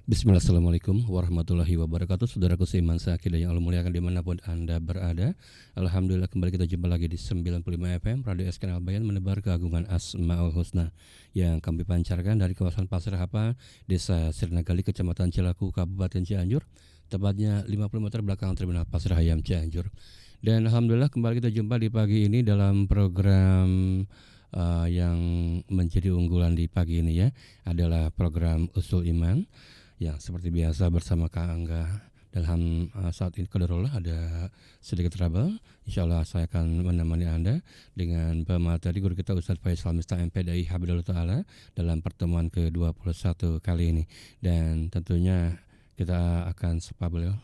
Bismillah, Assalamualaikum warahmatullahi wabarakatuh. Saudaraku seiman seakidah yang Allah muliakan dimanapun Anda berada. Alhamdulillah kembali kita jumpa lagi di 95 FM Radio SKN Al-Bayan, menebar keagungan Asmaul Husna yang kami pancarkan dari kawasan Pasir Hapa, Desa Sirnagali, Kecamatan Cilaku, Kabupaten Cianjur, tepatnya 50 meter belakang Terminal Pasir Hayam Cianjur. Dan Alhamdulillah kembali kita jumpa di pagi ini dalam program yang menjadi unggulan di pagi ini ya, adalah program Usul Iman yang seperti biasa bersama Kak Angga. Dalam saat ini qadarullah ada sedikit trouble. Insyaallah saya akan menemani Anda dengan pemateri guru kita Ustaz Faisal Miftah MPDI Hafidhullah Ta'ala dalam pertemuan ke-21 kali ini. Dan tentunya kita akan sapa beliau.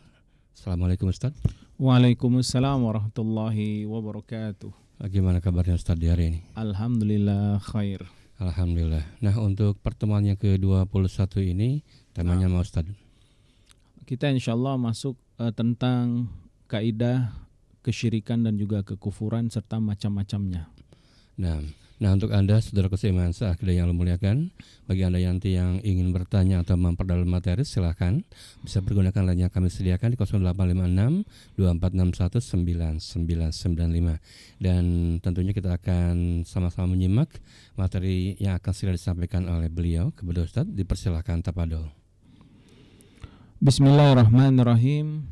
Assalamualaikum Ustaz. Waalaikumsalam warahmatullahi wabarakatuh. Bagaimana kabarnya Ustaz di hari ini? Alhamdulillah khair. Alhamdulillah. Nah, untuk pertemuan yang ke-21 ini temanya mau Ustaz. Kita insyaallah masuk tentang kaidah kesyirikan dan juga kekufuran serta macam-macamnya. Nah untuk Anda saudara seiman seakidah yang Allah muliakan, bagi Anda yang ingin bertanya atau memperdalam materi, silahkan bisa menggunakan line yang kami sediakan di 0856 2461 9995. Dan tentunya kita akan sama-sama menyimak materi yang akan segera disampaikan oleh beliau kepada Ustaz. Dipersilahkan tafadhol. Bismillahirrahmanirrahim.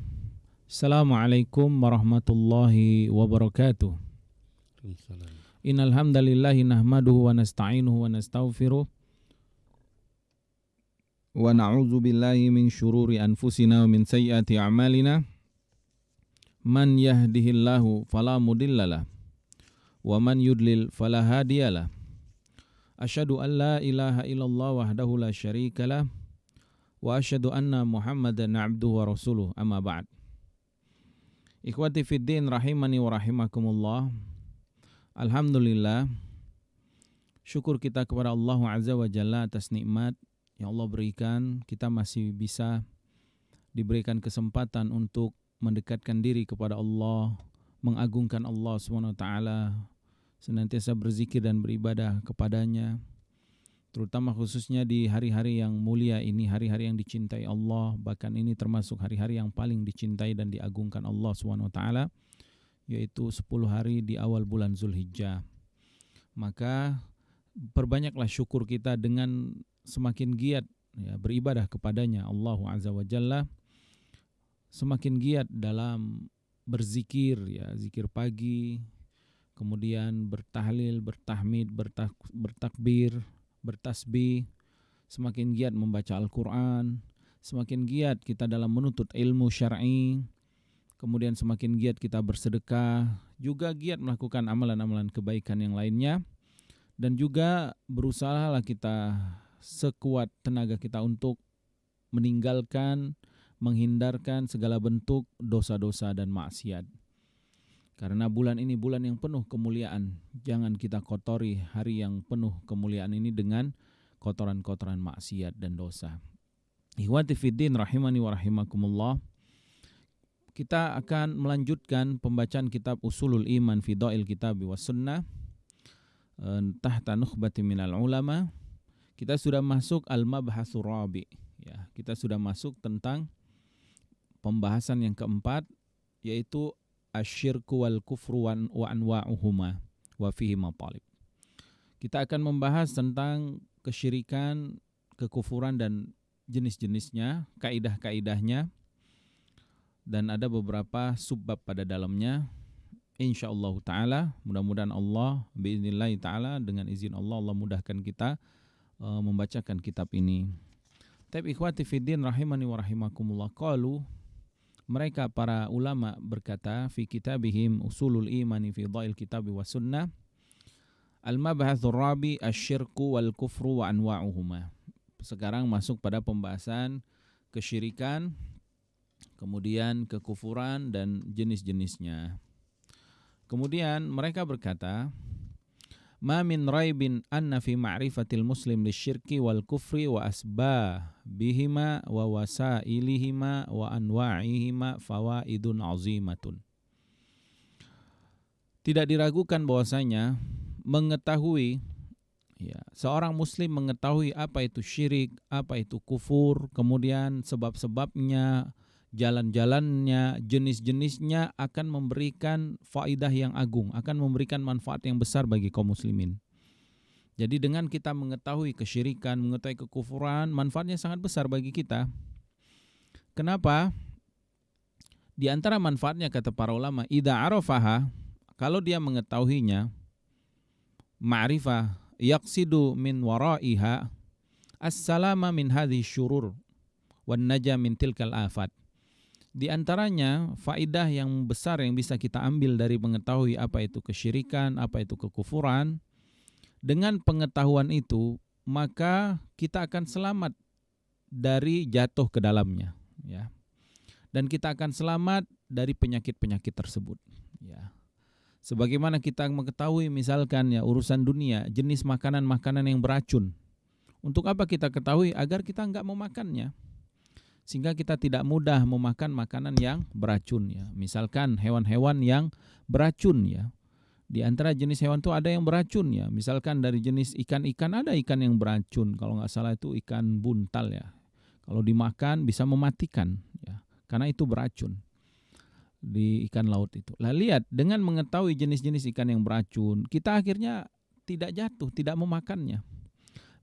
Assalamualaikum warahmatullahi wabarakatuh. Waalaikumsalam. Innal hamdalillahi nahmaduhu wa nasta'inuhu wa nastaghfiruh wa na'udzu billahi min syururi anfusina wa min sayyiati a'malina. Man yahdihillahu fala mudhillalah wa man yudlil fala hadiyalah. Asyhadu an la ilaha illallah wahdahu la syarikalah wa asyhadu anna Muhammadan 'abduhu wa rasuluh. Amma ba'd. Ikhwati fid din rahimani wa rahimakumullah. Alhamdulillah, syukur kita kepada Allah Azza wa Jalla atas nikmat yang Allah berikan. Kita masih bisa diberikan kesempatan untuk mendekatkan diri kepada Allah, mengagungkan Allah SWT, senantiasa berzikir dan beribadah kepadanya, terutama khususnya di hari-hari yang mulia ini, hari-hari yang dicintai Allah. Bahkan ini termasuk hari-hari yang paling dicintai dan diagungkan Allah SWT, yaitu 10 hari di awal bulan Zulhijjah. Maka perbanyaklah syukur kita dengan semakin giat ya, beribadah kepadanya Allah Azza wa Jalla, semakin giat dalam berzikir ya, zikir pagi, kemudian bertahlil, bertahmid, bertakbir, bertasbih, semakin giat membaca Al-Quran, semakin giat kita dalam menuntut ilmu syar'i, kemudian semakin giat kita bersedekah, juga giat melakukan amalan-amalan kebaikan yang lainnya, dan juga berusahalah kita sekuat tenaga kita untuk meninggalkan, menghindarkan segala bentuk dosa-dosa dan maksiat. Karena bulan ini bulan yang penuh kemuliaan, jangan kita kotori hari yang penuh kemuliaan ini dengan kotoran-kotoran maksiat dan dosa. Ikhwati fiddin rahimani wa rahimakumullah. Kita akan melanjutkan pembacaan kitab Usulul Iman fi Dha'il Kitab wa Sunnah tahta nukhbati minal ulama. Kita sudah masuk al-mabhatsur rabi ya. Kita sudah masuk tentang pembahasan yang keempat, yaitu asyirku wal kufru wa anwa'uhuma wa fihi matalib. Kita akan membahas tentang kesyirikan, kekufuran dan jenis-jenisnya, kaidah-kaidahnya, dan ada beberapa subbab pada dalamnya. Insyaallah ta'ala, mudah-mudahan Allah biiznillah ta'ala, dengan izin Allah mudahkan kita membacakan kitab ini. Tapi ikhwati fiddin rahimani wa rahimakumullah, qalu, mereka para ulama berkata, fi kitabihim Usulul Imani fi Dha'il Kitab wa Sunnah, al-mabhatsur rabi asyirku wal kufru wa anwa'uhuma. Sekarang masuk pada pembahasan kesyirikan, kemudian kekufuran dan jenis-jenisnya. Kemudian mereka berkata, ma min raibin anna fi ma'rifatil muslim lisyirki wal kufri wa asbabihima wa wasailihima wa anwa'ihima fawaidun azimatun. Tidak diragukan bahwasanya mengetahui Ya, seorang muslim mengetahui apa itu syirik, apa itu kufur, kemudian sebab-sebabnya, jalan-jalannya, jenis-jenisnya akan memberikan faidah yang agung, akan memberikan manfaat yang besar bagi kaum muslimin. Jadi dengan kita mengetahui kesyirikan, mengetahui kekufuran, manfaatnya sangat besar bagi kita. Kenapa? Di antara manfaatnya kata para ulama, idza arafaha, kalau dia mengetahuinya, ma'rifah yaqsidu min waraiha as-salama min hadhihi syurur wan naja min tilkal afat. Di antaranya faidah yang besar yang bisa kita ambil dari mengetahui apa itu kesyirikan, apa itu kekufuran. Dengan pengetahuan itu, maka kita akan selamat dari jatuh ke dalamnya, ya. Dan kita akan selamat dari penyakit-penyakit tersebut, ya. Sebagaimana kita mengetahui misalkan ya urusan dunia, jenis makanan-makanan yang beracun. Untuk apa kita ketahui? Agar kita enggak memakannya. Sehingga kita tidak mudah memakan makanan yang beracun ya. Misalkan hewan-hewan yang beracun ya. Di antara jenis hewan itu ada yang beracun ya. Misalkan dari jenis ikan-ikan ada ikan yang beracun. Kalau enggak salah itu ikan buntal ya. Kalau dimakan bisa mematikan ya. Karena itu beracun di ikan laut itu. Lah lihat, dengan mengetahui jenis-jenis ikan yang beracun, kita akhirnya tidak jatuh, tidak memakannya.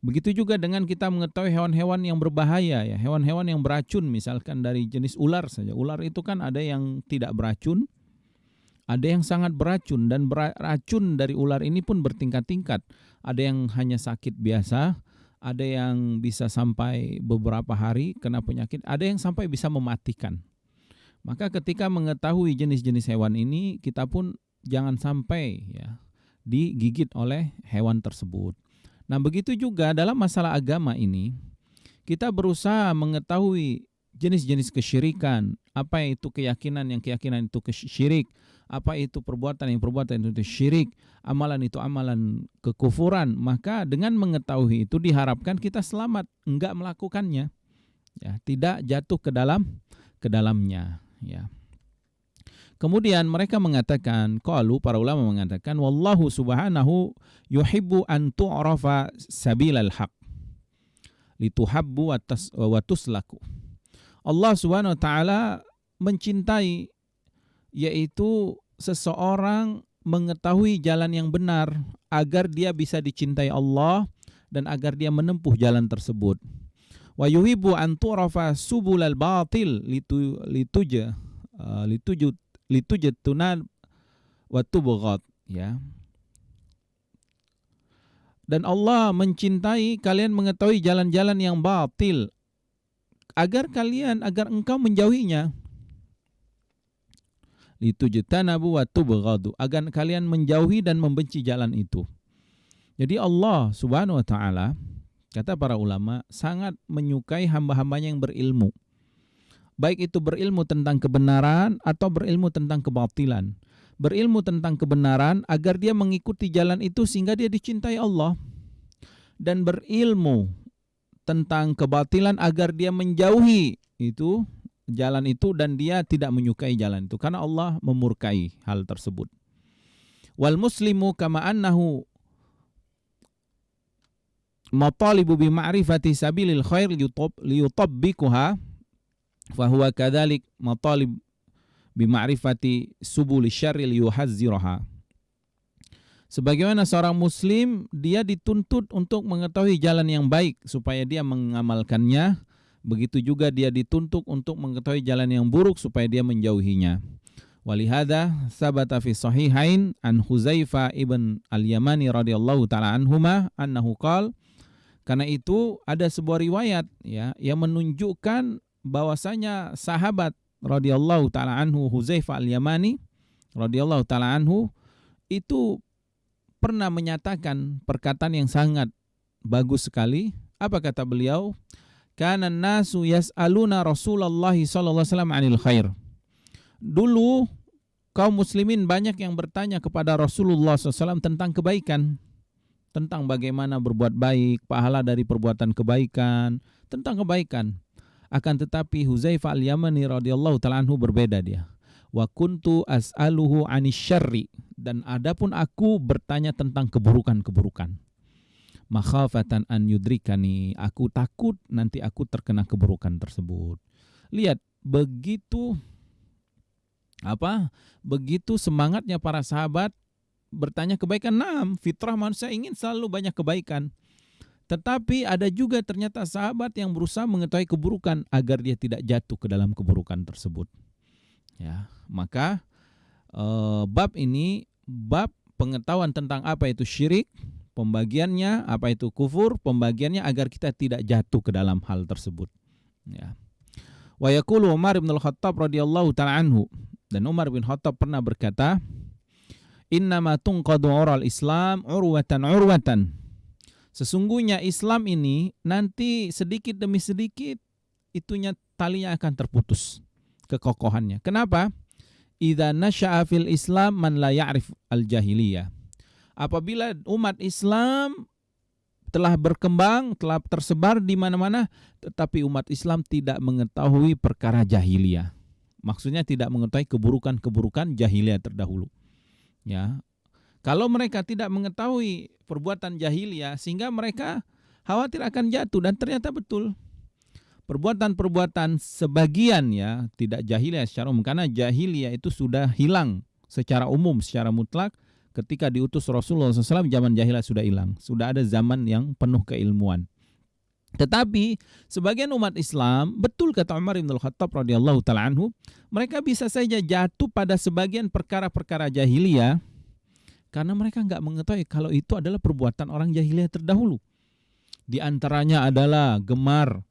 Begitu juga dengan kita mengetahui hewan-hewan yang berbahaya ya, hewan-hewan yang beracun, misalkan dari jenis ular saja. Ular itu kan ada yang tidak beracun, ada yang sangat beracun, dan beracun dari ular ini pun bertingkat-tingkat. Ada yang hanya sakit biasa, ada yang bisa sampai beberapa hari kena penyakit, ada yang sampai bisa mematikan. Maka ketika mengetahui jenis-jenis hewan ini, kita pun jangan sampai ya digigit oleh hewan tersebut. Nah, begitu juga dalam masalah agama ini, kita berusaha mengetahui jenis-jenis kesyirikan, apa itu keyakinan itu syirik, apa itu perbuatan itu syirik, amalan itu amalan kekufuran. Maka dengan mengetahui itu diharapkan kita selamat, enggak melakukannya. Ya, tidak jatuh ke dalamnya. Ya. Kemudian mereka mengatakan, para ulama mengatakan, wallahu subhanahu yuhibbu an tu'rafa sabilal haq lituhabbu wa tuslaku. Allah subhanahu wa ta'ala mencintai, yaitu seseorang mengetahui jalan yang benar agar dia bisa dicintai Allah dan agar dia menempuh jalan tersebut. Wa yuhibbu an tu'rafa subulal batil litujatuna wa tubghat, ya. Dan Allah mencintai kalian mengetahui jalan-jalan yang batil agar engkau menjauhinya. Litujtanabu wa tubghadu, agar kalian menjauhi dan membenci jalan itu. Jadi Allah Subhanahu wa taala, kata para ulama, sangat menyukai hamba-hambanya yang berilmu. Baik itu berilmu tentang kebenaran atau berilmu tentang kebatilan. Berilmu tentang kebenaran agar dia mengikuti jalan itu sehingga dia dicintai Allah. Dan berilmu tentang kebatilan agar dia menjauhi itu jalan itu dan dia tidak menyukai jalan itu. Karena Allah memurkai hal tersebut. Wal muslimu kama annahu matalibu bi ma'rifati sabilil khair liyutabbikuha fahuwa kadzalik matalib bi ma'rifati subul syarri liyuhazziraha. Sebagaimana seorang muslim, dia dituntut untuk mengetahui jalan yang baik supaya dia mengamalkannya, begitu juga dia dituntut untuk mengetahui jalan yang buruk supaya dia menjauhinya. Walihada sabata fi sahihain an Huzaifa ibn al-Yamani radhiyallahu taala anhuma annahu qala, karena itu ada sebuah riwayat ya yang menunjukkan bahwasanya sahabat radhiyallahu taala anhu Huzaifa al-Yamani radhiyallahu taala anhu itu pernah menyatakan perkataan yang sangat bagus sekali. Apa kata beliau? Kana nasu yas'aluna Rasulullah sallallahu alaihi wasallam 'anil khair. Dulu kaum muslimin banyak yang bertanya kepada Rasulullah SAW tentang kebaikan, tentang bagaimana berbuat baik, pahala dari perbuatan kebaikan, tentang kebaikan. Akan tetapi Huzaifa al-Yamani radhiyallahu ta'ala anhu berbeda dia. Wa kuntu as'aluhu 'anisy syarri, dan adapun aku bertanya tentang keburukan-keburukan. makhafatan an yudrikani, aku takut nanti aku terkena keburukan tersebut. Lihat begitu semangatnya para sahabat bertanya kebaikan. Naam, fitrah manusia ingin selalu banyak kebaikan. Tetapi ada juga ternyata sahabat yang berusaha mengetahui keburukan agar dia tidak jatuh ke dalam keburukan tersebut. Ya, maka bab ini bab pengetahuan tentang apa itu syirik, pembagiannya, apa itu kufur, pembagiannya agar kita tidak jatuh ke dalam hal tersebut. Ya. Wa yaqulu Umar bin Al-Khattab radhiyallahu ta'ala anhu, dan Umar bin Khattab pernah berkata, innama tunqadu ural Islam urwatan. Sesungguhnya Islam ini nanti sedikit demi sedikit itunya talinya akan terputus kekokohannya. Kenapa? Idza nasya'a fil Islam man la ya'rif al-jahiliyah. Apabila umat Islam telah berkembang, telah tersebar di mana-mana, tetapi umat Islam tidak mengetahui perkara jahiliyah. Maksudnya tidak mengetahui keburukan-keburukan jahiliyah terdahulu. Ya. Kalau mereka tidak mengetahui perbuatan jahiliyah sehingga mereka khawatir akan jatuh, dan ternyata betul. Perbuatan-perbuatan sebagian ya tidak jahiliyah secara umum, karena jahiliyah itu sudah hilang secara umum, secara mutlak ketika diutus Rasulullah SAW. Zaman jahiliyah sudah hilang, sudah ada zaman yang penuh keilmuan. Tetapi sebagian umat Islam, betul kata Umar bin Al-Khattab radhiyallahu ta'ala anhu, mereka bisa saja jatuh pada sebagian perkara-perkara jahiliyah karena mereka nggak mengetahui kalau itu adalah perbuatan orang jahiliyah terdahulu. Di antaranya adalah gemar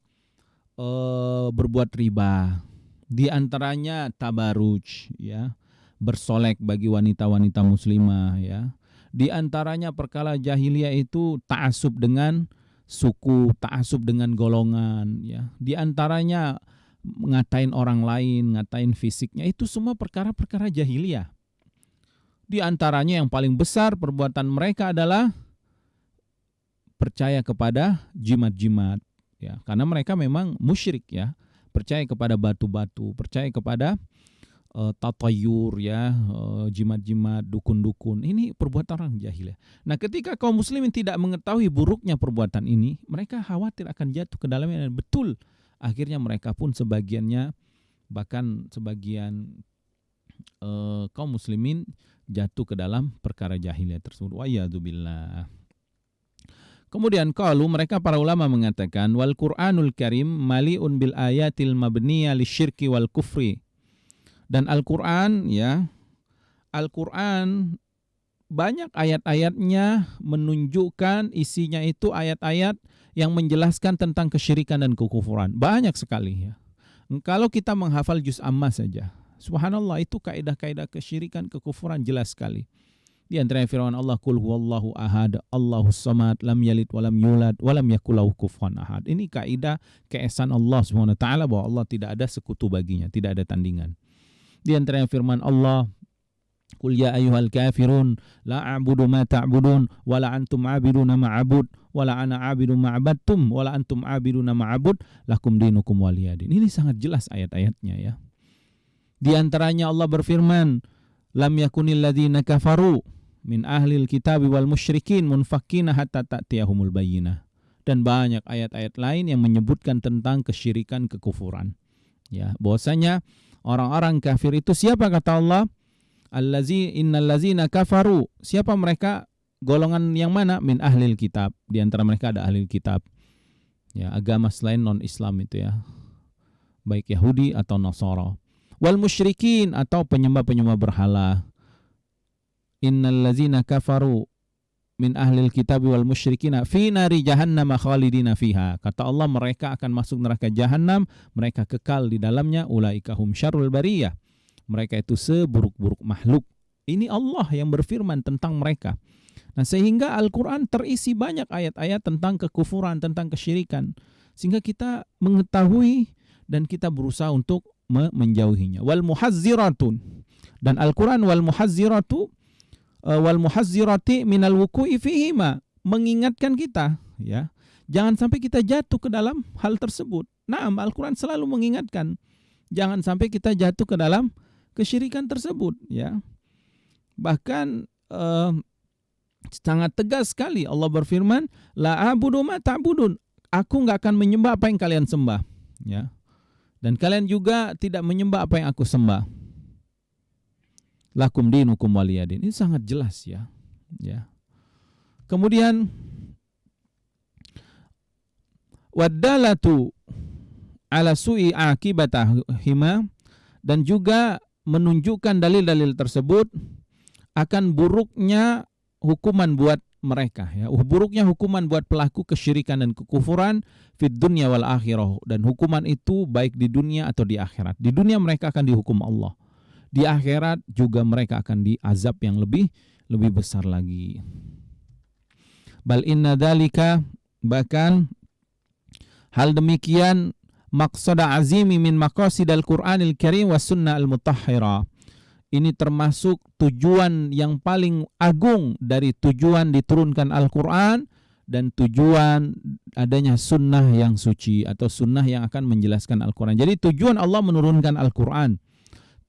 berbuat riba, di antaranya tabaruj, ya, bersolek bagi wanita-wanita muslimah, ya. Di antaranya perkara jahiliyah itu ta'assub dengan suku, ta'assub dengan golongan, ya. Di antaranya ngatain orang lain, ngatain fisiknya, itu semua perkara-perkara jahiliyah. Di antaranya yang paling besar perbuatan mereka adalah percaya kepada jimat-jimat, ya, karena mereka memang musyrik, ya, percaya kepada batu-batu, percaya kepada tatayur, ya, jimat-jimat, dukun-dukun. Ini perbuatan orang jahiliyah. Nah, ketika kaum muslimin tidak mengetahui buruknya perbuatan ini, mereka khawatir akan jatuh ke dalamnya, dan betul akhirnya mereka pun sebagiannya, bahkan sebagian kaum muslimin jatuh ke dalam perkara jahiliyah tersebut. Wa iyadzubillah. Kemudian qalu, mereka para ulama mengatakan, wal Qur'anul Karim mali'un bil ayatil mabniyah lisyirki wal kufri. Dan Al-Qur'an, ya, Al-Qur'an banyak ayat-ayatnya menunjukkan isinya itu ayat-ayat yang menjelaskan tentang kesyirikan dan kekufuran. Banyak sekali, ya. Kalau kita menghafal juz amma saja, subhanallah, itu kaidah-kaidah kesyirikan, kekufuran jelas sekali. Di antaranya firman Allah, qul huwallahu ahad, Allahus samad, lam yalid walam yulad walam yakul lahu kufuwan ahad. Ini kaidah keesaan Allah Subhanahu wa taala, bahwa Allah tidak ada sekutu baginya, tidak ada tandingan. Di antaranya firman Allah, qul ya ayyuhal kafirun la a'budu ma ta'budun wala antum 'abiduna ma a'bud wala ana 'abidu ma 'abadtum wala antum 'abiduna ma a'bud lakum dinukum waliyadin. Ini sangat jelas ayat-ayatnya, ya. Di antaranya Allah berfirman, lam yakunil ladzina kafaru min ahlil kitabi wal musyrikin munfakkina hatta ta'tiyahumul bayyinah. Dan banyak ayat-ayat lain yang menyebutkan tentang kesyirikan, kekufuran, ya, bahwasanya orang-orang kafir itu siapa, kata Allah, innal ladzina kafaru, siapa mereka, golongan yang mana, min ahlil kitab, di antara mereka ada ahlil kitab, ya, agama selain non-Islam itu, ya, baik Yahudi atau Nasara. Wal musyrikin, atau penyembah-penyembah berhala. Innal ladzina kafaru min ahlil kitabi wal musyrikina fi nari jahannam khalidina fiha. Kata Allah, mereka akan masuk neraka jahanam, mereka kekal di dalamnya. Ulaika hum syarrul bariyah. Mereka itu seburuk-buruk makhluk. Ini Allah yang berfirman tentang mereka. Nah, sehingga Al-Qur'an terisi banyak ayat-ayat tentang kekufuran, tentang kesyirikan, sehingga kita mengetahui dan kita berusaha untuk menjauhinya. Wal muhazziratun, dan Al-Qur'an wal muhazziratu wal muhazzirati minal wuku'i fihima, mengingatkan kita, ya, jangan sampai kita jatuh ke dalam hal tersebut. Naam, Al-Qur'an selalu mengingatkan jangan sampai kita jatuh ke dalam kesyirikan tersebut, ya. Bahkan Sangat tegas sekali Allah berfirman, la a'budu ma ta'budun. Aku enggak akan menyembah apa yang kalian sembah, ya. Dan kalian juga tidak menyembah apa yang aku sembah. Lakum dinukum waliyadin. Ini sangat jelas ya. Ya. Kemudian waddalatu ala su'i akibatahima, dan juga menunjukkan dalil-dalil tersebut akan buruknya hukuman buat mereka, ya. Buruknya hukuman buat pelaku kesyirikan dan kekufuran fid dunya wal akhirah, dan hukuman itu baik di dunia atau di akhirat. Di dunia mereka akan dihukum Allah. Di akhirat juga mereka akan diazab yang lebih besar lagi. Bal inna dzalika, bahkan hal demikian, maqsada azimi min maqasidal Qur'anil Karim was sunnah al-mutahhirah. Ini termasuk tujuan yang paling agung dari tujuan diturunkan Al-Quran dan tujuan adanya sunnah yang suci atau sunnah yang akan menjelaskan Al-Quran. Jadi tujuan Allah menurunkan Al-Quran,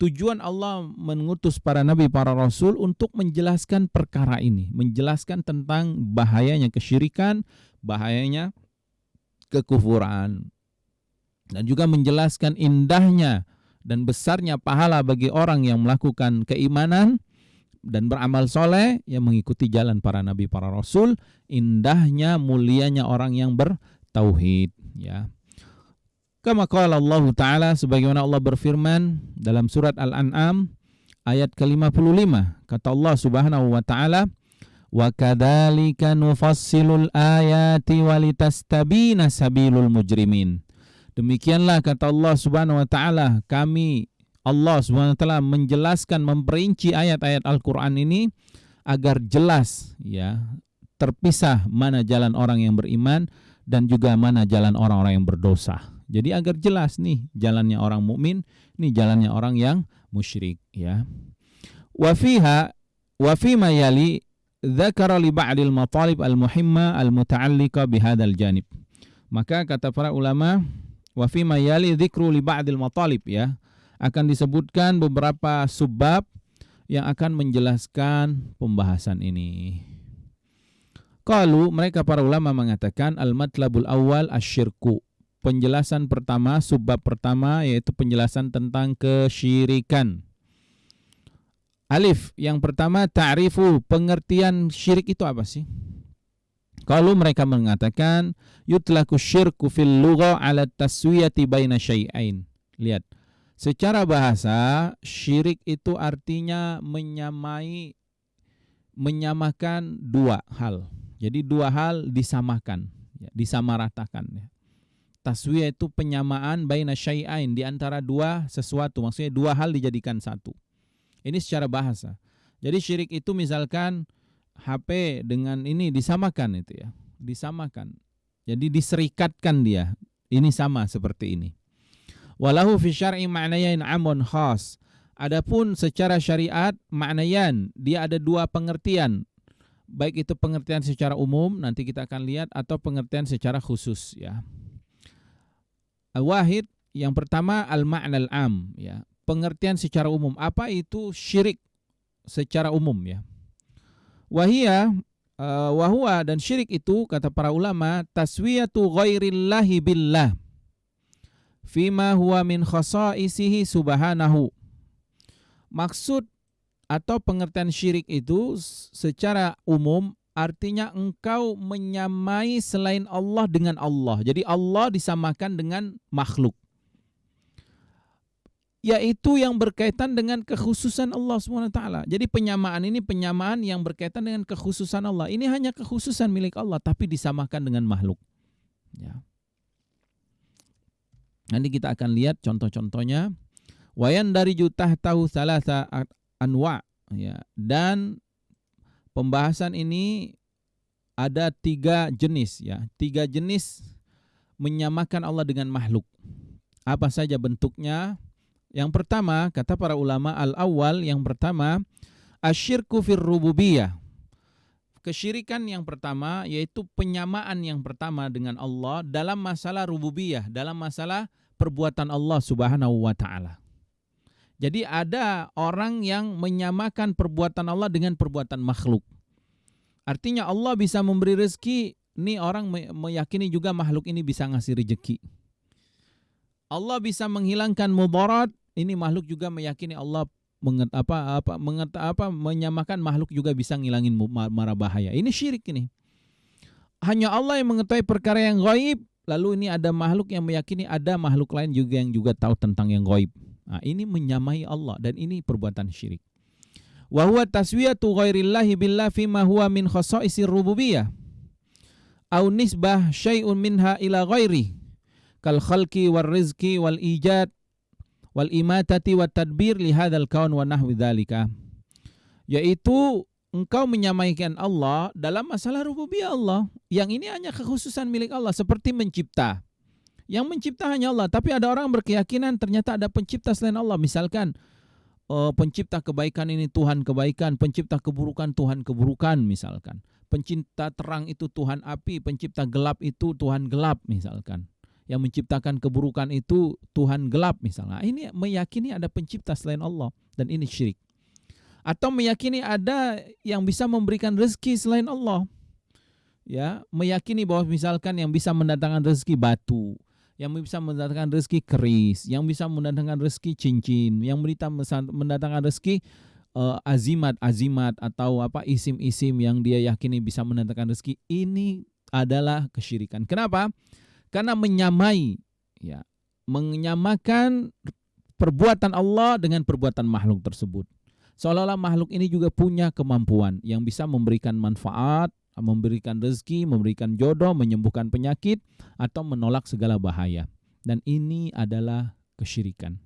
tujuan Allah mengutus para nabi, para rasul untuk menjelaskan perkara ini, menjelaskan tentang bahayanya kesyirikan, bahayanya kekufuran, dan juga menjelaskan indahnya dan besarnya pahala bagi orang yang melakukan keimanan dan beramal soleh, yang mengikuti jalan para nabi, para rasul, indahnya, mulianya orang yang bertauhid, ya. Kama qala Allah Ta'ala, sebagaimana Allah berfirman dalam surat Al-An'am ayat ke-55, kata Allah Subhanahu wa Ta'ala, wa kadzalika nufassilul ayati walitastabina sabilul mujrimin. Demikianlah kata Allah Subhanahu wa Ta'ala, kami, Allah Subhanahu wa Ta'ala, menjelaskan, memperinci ayat-ayat Al-Quran ini agar jelas, ya, terpisah mana jalan orang yang beriman dan juga mana jalan orang-orang yang berdosa. Jadi agar jelas nih jalannya orang mukmin, nih jalannya orang yang musyrik, ya. Wa fima yali dzakara li ba'dil matalib al-muhimma al-muta'alliqa bihadzal janib. Maka kata para ulama, wa fima yali dzikru li ba'dil matalib, ya, akan disebutkan beberapa subbab yang akan menjelaskan pembahasan ini. Qalu, mereka para ulama mengatakan, al-matlabul awal asyirku. Penjelasan pertama, subbab pertama, yaitu penjelasan tentang kesyirikan. Alif, yang pertama, ta'rifu, pengertian syirik itu apa sih? Kalau mereka mengatakan yutlaku syirku fil lugha ala taswiyati baina syai'ain. Lihat, secara bahasa syirik itu artinya menyamakan dua hal. Jadi dua hal disamakan, ya, disamaratakan, ya. Taswiyah itu penyamaan baina syai'ain, di antara dua sesuatu, maksudnya dua hal dijadikan satu. Ini secara bahasa. Jadi syirik itu misalkan HP dengan ini disamakan, itu ya, disamakan. Jadi diserikatkan dia. Ini sama seperti ini. Walahu fi syar'i ma'nayain amun khas. Adapun secara syariat ma'nayan, dia ada dua pengertian. Baik itu pengertian secara umum, nanti kita akan lihat, atau pengertian secara khusus, ya. Wahid, yang pertama al-ma'nal am, ya. Pengertian secara umum. Apa itu syirik secara umum, ya? Wahua, dan syirik itu kata para ulama, taswiyatu ghairillahi billah fima huwa min khasaisihi subhanahu. Maksud atau pengertian syirik itu secara umum artinya engkau menyamai selain Allah dengan Allah. Jadi Allah disamakan dengan makhluk, yaitu yang berkaitan dengan kekhususan Allah SWT. Jadi penyamaan ini penyamaan yang berkaitan dengan kekhususan Allah. Ini hanya kekhususan milik Allah, tapi disamakan dengan makhluk, ya. Nanti kita akan lihat contoh-contohnya. Wayan dari jutah tahu salasa anwa, ya. Dan pembahasan ini ada 3 jenis, ya. 3 jenis menyamakan Allah dengan makhluk. Apa saja bentuknya? Yang pertama, kata para ulama, al-awwal, yang pertama, asyirku fir rububiyah. Kesyirikan yang pertama yaitu penyamaan yang pertama dengan Allah dalam masalah rububiyah, dalam masalah perbuatan Allah Subhanahu wa Ta'ala. Jadi ada orang yang menyamakan perbuatan Allah dengan perbuatan makhluk. Artinya Allah bisa memberi rezeki. Ini orang meyakini juga makhluk ini bisa ngasih rezeki. Allah bisa menghilangkan mudarat. Ini makhluk juga meyakini Allah menyamakan makhluk juga bisa ngilangin mara bahaya. Ini syirik ini. Hanya Allah yang mengetahui perkara yang gaib. Lalu ini ada makhluk yang meyakini ada makhluk lain juga yang juga tahu tentang yang gaib. Nah, ini menyamai Allah dan ini perbuatan syirik. Wa huwa taswiyatu ghairillahi billah fima huwa min khasaisir rububiyah. Au nisbah syai'un minha ila ghairi. Kal khalqi wal rizqi wal ijad wal imatati wat tadbir li hadzal kaun wa nahwi dzalika. Yaitu engkau menyamaikan Allah dalam masalah rububiyah Allah. Yang ini hanya kekhususan milik Allah seperti mencipta. Yang mencipta hanya Allah, tapi ada orang berkeyakinan ternyata ada pencipta selain Allah. Misalkan pencipta kebaikan ini Tuhan kebaikan, pencipta keburukan Tuhan keburukan misalkan. Pencipta terang itu Tuhan api, pencipta gelap itu Tuhan gelap misalkan. Yang menciptakan keburukan itu Tuhan gelap misalnya. Ini meyakini ada pencipta selain Allah dan ini syirik. Atau meyakini ada yang bisa memberikan rezeki selain Allah. Ya, meyakini bahwa misalkan yang bisa mendatangkan rezeki batu, yang bisa mendatangkan rezeki keris, yang bisa mendatangkan rezeki cincin, yang bisa mendatangkan rezeki azimat atau isim-isim yang dia yakini bisa mendatangkan rezeki. Ini adalah kesyirikan. Kenapa? Karena menyamakan perbuatan Allah dengan perbuatan makhluk tersebut. Seolah-olah makhluk ini juga punya kemampuan yang bisa memberikan manfaat, memberikan rezeki, memberikan jodoh, menyembuhkan penyakit, atau menolak segala bahaya. Dan ini adalah kesyirikan.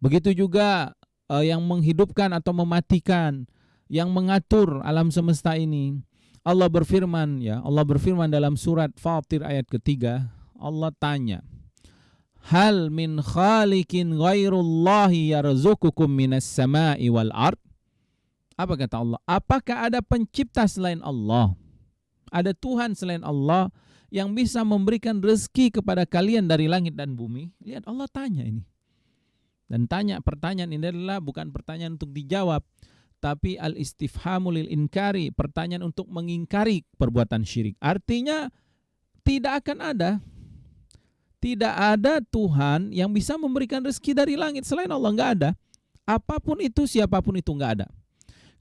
Begitu juga yang menghidupkan atau mematikan, yang mengatur alam semesta ini. Allah berfirman dalam surat Fatir ayat ketiga, Allah tanya, hal min khaliqin ghairullahi yarzuqukum minas sama'i wal ard. Apa kata Allah? Apakah ada pencipta selain Allah? Ada Tuhan selain Allah yang bisa memberikan rezeki kepada kalian dari langit dan bumi? Lihat, Allah tanya ini. Dan pertanyaan ini adalah bukan pertanyaan untuk dijawab, tapi al-istifhamu lil inkari, pertanyaan untuk mengingkari perbuatan syirik. Artinya tidak akan ada Tuhan yang bisa memberikan rezeki dari langit selain Allah, enggak ada. Apapun itu, siapapun itu, enggak ada.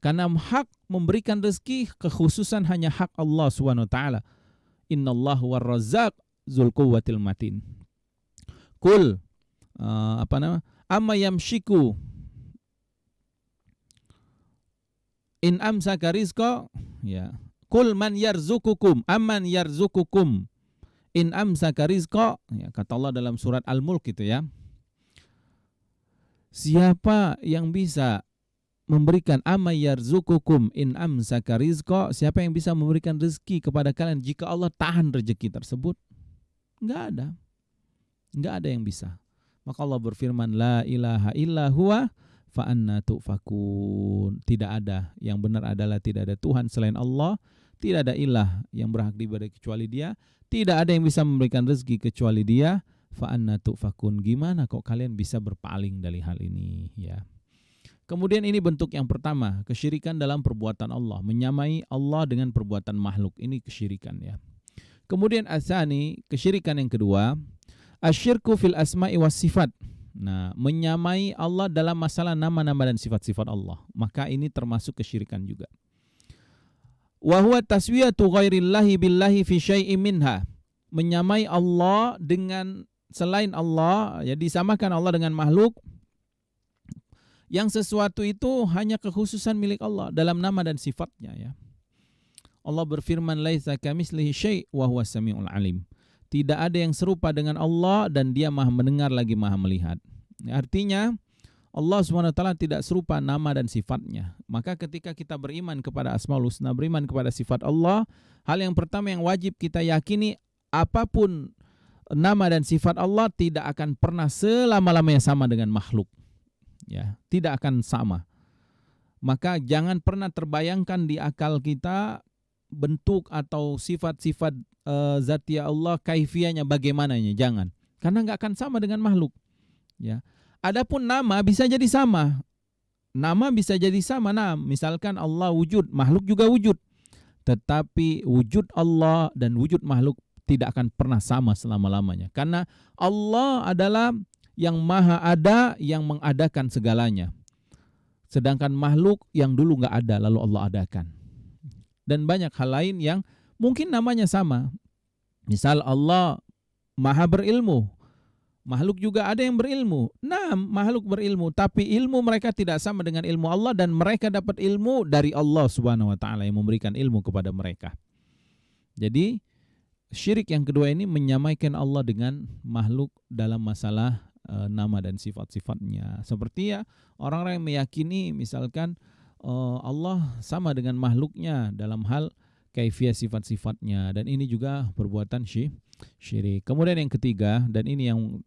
Karena hak memberikan rezeki kekhususan hanya hak Allah SWT. Innallahu war-razzaq dzul quwwatil matin. Kul amma yamshiku in amsaka rizqa, ya. Kul man yarzukukum amman yarzukukum in amsaka rizqa, ya, kata Allah dalam surat Al-Mulk itu ya. Siapa yang bisa memberikan amma yarzukukum in amsaka rizqa, siapa yang bisa memberikan rezeki kepada kalian jika Allah tahan rezeki tersebut? Enggak ada yang bisa. Maka Allah berfirman, la ilaha illa huwa fa anna tu'fakun. Tidak ada, yang benar adalah tidak ada Tuhan selain Allah, tidak ada ilah yang berhak diibadahi kecuali Dia, tidak ada yang bisa memberikan rezeki kecuali Dia. Fa anna tu'fakun. Gimana kok kalian bisa berpaling dari hal ini, ya. Kemudian ini bentuk yang pertama, kesyirikan dalam perbuatan Allah, menyamai Allah dengan perbuatan makhluk. Ini kesyirikan, ya. Kemudian asani, kesyirikan yang kedua, asyirku fil asma'i was sifat. Nah, menyamai Allah dalam masalah nama-nama dan sifat-sifat Allah. Maka ini termasuk kesyirikan juga. Wa huwa taswiyatu ghairillahi billahi fi syai'in minha. Menyamai Allah dengan selain Allah, ya, disamakan Allah dengan makhluk. Yang sesuatu itu hanya kekhususan milik Allah dalam nama dan sifatnya, ya. Allah berfirman, laisa kamitslihi syai' wa huwas samiul alim. Tidak ada yang serupa dengan Allah dan Dia Maha mendengar lagi Maha melihat. Artinya Allah SWT tidak serupa nama dan sifatnya. Maka ketika kita beriman kepada Asmaul Husna, beriman kepada sifat Allah, hal yang pertama yang wajib kita yakini, apapun nama dan sifat Allah tidak akan pernah selama-lamanya sama dengan makhluk. Ya, tidak akan sama. Maka jangan pernah terbayangkan di akal kita bentuk atau sifat-sifat zatiyah Allah, kaifiyahnya bagaimananya, jangan. Karena enggak akan sama dengan makhluk. Ya. Adapun nama bisa jadi sama. Nama bisa jadi sama. Nah, misalkan Allah wujud, makhluk juga wujud. Tetapi wujud Allah dan wujud makhluk tidak akan pernah sama selama-lamanya. Karena Allah adalah yang maha ada, yang mengadakan segalanya. Sedangkan makhluk yang dulu nggak ada, lalu Allah adakan. Dan banyak hal lain yang mungkin namanya sama. Misal Allah maha berilmu, makhluk juga ada yang berilmu. Nah, makhluk berilmu, tapi ilmu mereka tidak sama dengan ilmu Allah, dan mereka dapat ilmu dari Allah Subhanahu wa taala yang memberikan ilmu kepada mereka. Jadi, syirik yang kedua ini menyamaikan Allah dengan makhluk dalam masalah nama dan sifat-sifatnya. Seperti ya orang-orang yang meyakini misalkan Allah sama dengan makhluknya dalam hal kaifiyah sifat-sifatnya, dan ini juga perbuatan syirik. Kemudian yang ketiga, dan ini yang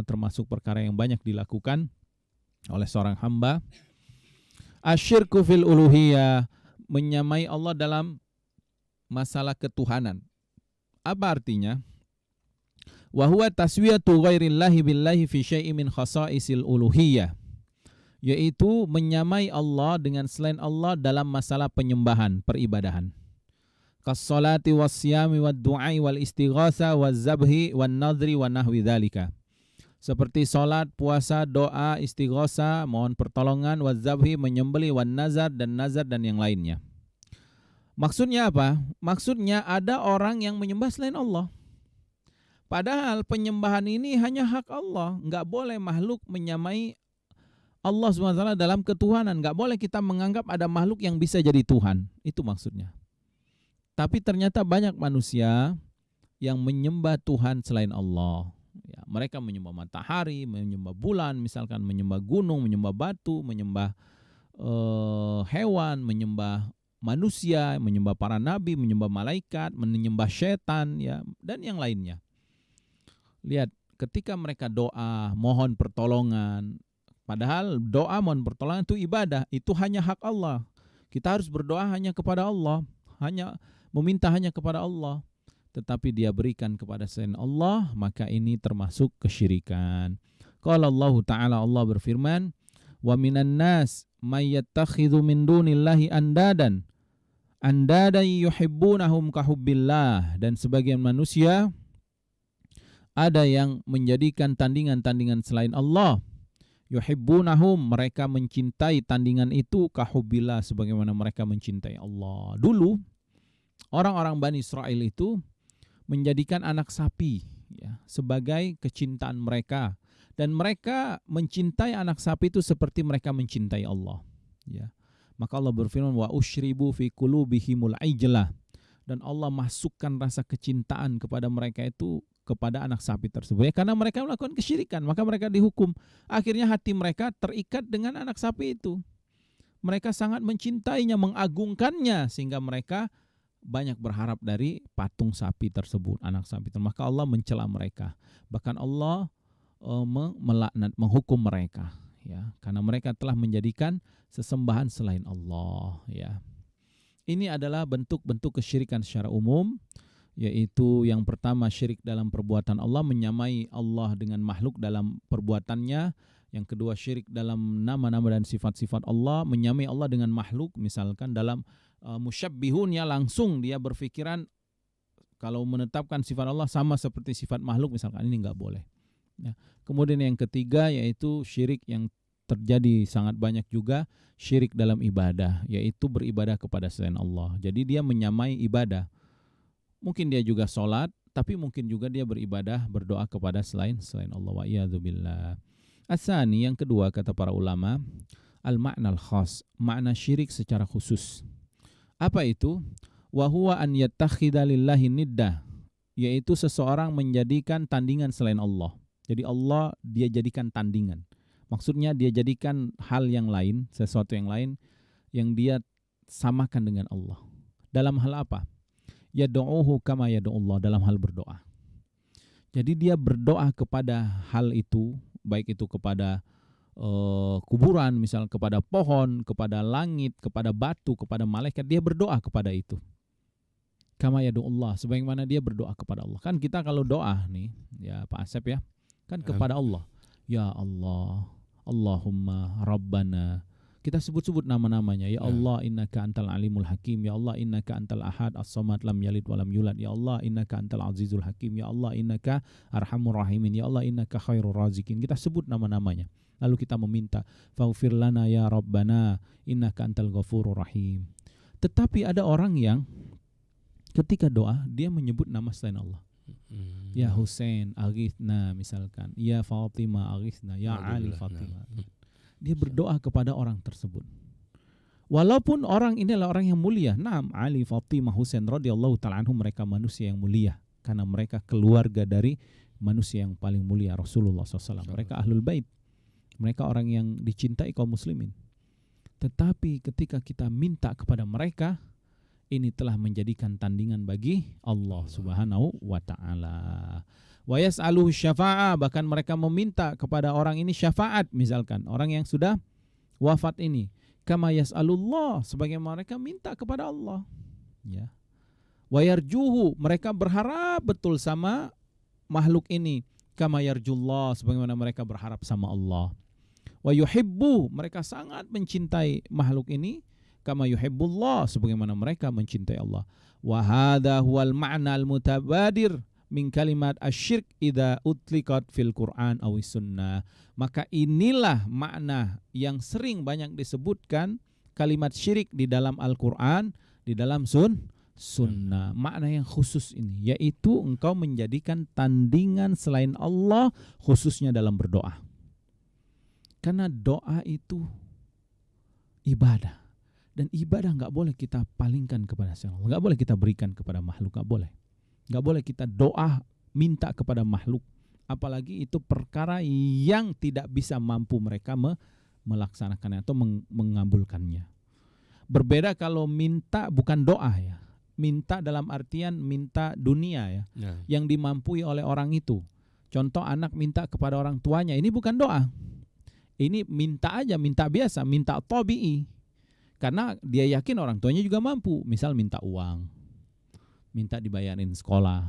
termasuk perkara yang banyak dilakukan oleh seorang hamba, asyirku fil uluhiyah, menyamai Allah dalam masalah ketuhanan. Apa artinya? Wa huwa taswiyatu ghairillahi billahi fi syai'in min khasa'isil uluhiyah, yaitu menyamai Allah dengan selain Allah dalam masalah penyembahan, peribadahan. Kas-salati was-siyami wad-du'ai wal-istighasa waz-zabhi wan-nadhri wa nahwi dzalika. Seperti salat, puasa, doa, istighasa, mohon pertolongan, waz-zabhi, menyembelih, wan-nazar, dan nazar dan yang lainnya. Maksudnya apa? Maksudnya ada orang yang menyembah selain Allah. Padahal penyembahan ini hanya hak Allah. Enggak boleh makhluk menyamai Allah SWT dalam ketuhanan. Enggak boleh kita menganggap ada makhluk yang bisa jadi Tuhan. Itu maksudnya. Tapi ternyata banyak manusia yang menyembah Tuhan selain Allah. Ya, mereka menyembah matahari, menyembah bulan, misalkan menyembah gunung, menyembah batu, menyembah hewan, menyembah manusia, menyembah para nabi, menyembah malaikat, menyembah setan, ya, dan yang lainnya. Lihat, ketika mereka doa, mohon pertolongan, padahal doa mohon pertolongan itu ibadah, itu hanya hak Allah. Kita harus berdoa hanya kepada Allah, hanya meminta hanya kepada Allah, tetapi dia berikan kepada selain Allah, maka ini termasuk kesyirikan. Qala Allah Ta'ala, Allah berfirman, wa minan nas may yattakhidhu min dunillahi andadan yuhibbunahum kahubbillah, dan sebagian manusia ada yang menjadikan tandingan-tandingan selain Allah, yuhibbunahum, mereka mencintai tandingan itu, kahubbillah, sebagaimana mereka mencintai Allah. Dulu orang-orang Bani Israel itu menjadikan anak sapi, ya, sebagai kecintaan mereka, dan mereka mencintai anak sapi itu seperti mereka mencintai Allah, ya. Maka Allah berfirman, wa usyribu fi qulubihimul ijlah, dan Allah masukkan rasa kecintaan kepada mereka itu kepada anak sapi tersebut, ya, karena mereka melakukan kesyirikan, maka mereka dihukum. Akhirnya hati mereka terikat dengan anak sapi itu. Mereka sangat mencintainya, mengagungkannya, sehingga mereka banyak berharap dari patung sapi tersebut, anak sapi tersebut. Maka Allah mencela mereka. Bahkan Allah melaknat, menghukum mereka, ya, karena mereka telah menjadikan sesembahan selain Allah, ya. Ini adalah bentuk-bentuk kesyirikan secara umum, yaitu yang pertama syirik dalam perbuatan Allah, menyamai Allah dengan makhluk dalam perbuatannya. Yang kedua syirik dalam nama-nama dan sifat-sifat Allah, menyamai Allah dengan makhluk, misalkan dalam musyabbihunnya, langsung dia berpikiran kalau menetapkan sifat Allah sama seperti sifat makhluk, misalkan, ini enggak boleh, ya. Kemudian yang ketiga yaitu syirik yang terjadi sangat banyak juga, syirik dalam ibadah, yaitu beribadah kepada selain Allah. Jadi dia menyamai ibadah. Mungkin dia juga sholat, tapi mungkin juga dia beribadah, berdoa kepada selain Allah. Wa iyadzubillah. Asani, yang kedua, kata para ulama, al-ma'nal khas, makna syirik secara khusus. Apa itu? Wa huwa an yattakhidha lillahi niddah, yaitu seseorang menjadikan tandingan selain Allah. Jadi Allah dia jadikan tandingan. Maksudnya dia jadikan hal yang lain, sesuatu yang lain yang dia samakan dengan Allah. Dalam hal apa? Yad'uhu kama yad'ullah, dalam hal berdoa. Jadi dia berdoa kepada hal itu, baik itu kepada kuburan, misal kepada pohon, kepada langit, kepada batu, kepada malaikat, dia berdoa kepada itu. Kama yad'ullah, sebagaimana dia berdoa kepada Allah. Kan kita kalau doa nih, ya Pak Asep, ya, kan kepada Allah. Ya Allah, Allahumma Rabbana. Kita sebut-sebut nama-namanya. Ya Ya. Allah innaka antal alimul hakim. Ya Allah innaka antal ahad as-samad lam yalid walam yulad. Ya Allah innaka antal azizul hakim. Ya Allah innaka arhamur rahimin. Ya Allah innaka khairur razikin. Kita sebut nama-namanya. Lalu kita meminta, faghfir lana ya Rabbana innaka antal ghafurur rahim. Tetapi ada orang yang ketika doa dia menyebut nama selain Allah. Ya Husain aghithna misalkan. Ya Fatimah aghithna. Ya Ali Fatimah. Dia berdoa kepada orang tersebut. Walaupun orang ini adalah orang yang mulia. Naam, Ali, Fatimah, Husain radhiyallahu ta'ala anhum, mereka manusia yang mulia. Karena mereka keluarga dari manusia yang paling mulia, Rasulullah SAW. Mereka ahlul bait. Mereka orang yang dicintai kaum muslimin. Tetapi ketika kita minta kepada mereka, ini telah menjadikan tandingan bagi Allah Subhanahu wa ta'ala. Wa yas'aluhu syafa'ah, bahkan mereka meminta kepada orang ini syafaat, misalkan orang yang sudah wafat ini, kama yas'alullah, sebagaimana mereka minta kepada Allah, ya. Wa yarjuhu, mereka berharap betul sama makhluk ini, kama yarjullah, sebagaimana mereka berharap sama Allah. Wa yuhibbu, mereka sangat mencintai makhluk ini, kama yuhibbullah, sebagaimana mereka mencintai Allah. Wa hadha huwal ma'na al-mutabadir min kalimat asyirk idza utliqat fil Qur'an aw sunnah. Maka inilah makna yang sering banyak disebutkan kalimat syirik di dalam Al-Qur'an, di dalam sunnah. Makna yang khusus ini yaitu engkau menjadikan tandingan selain Allah, khususnya dalam berdoa. Karena doa itu ibadah, dan ibadah enggak boleh kita palingkan kepada Allah. Enggak boleh kita berikan kepada makhluk, enggak boleh. Gak boleh kita doa minta kepada makhluk, apalagi itu perkara yang tidak bisa mampu mereka melaksanakannya atau mengabulkannya. Berbeda kalau minta bukan doa ya, minta dalam artian minta dunia ya, yang dimampui oleh orang itu. Contoh anak minta kepada orang tuanya, ini bukan doa, ini minta aja, minta biasa, minta tabi'i, karena dia yakin orang tuanya juga mampu. Misal minta uang, minta dibayarin sekolah,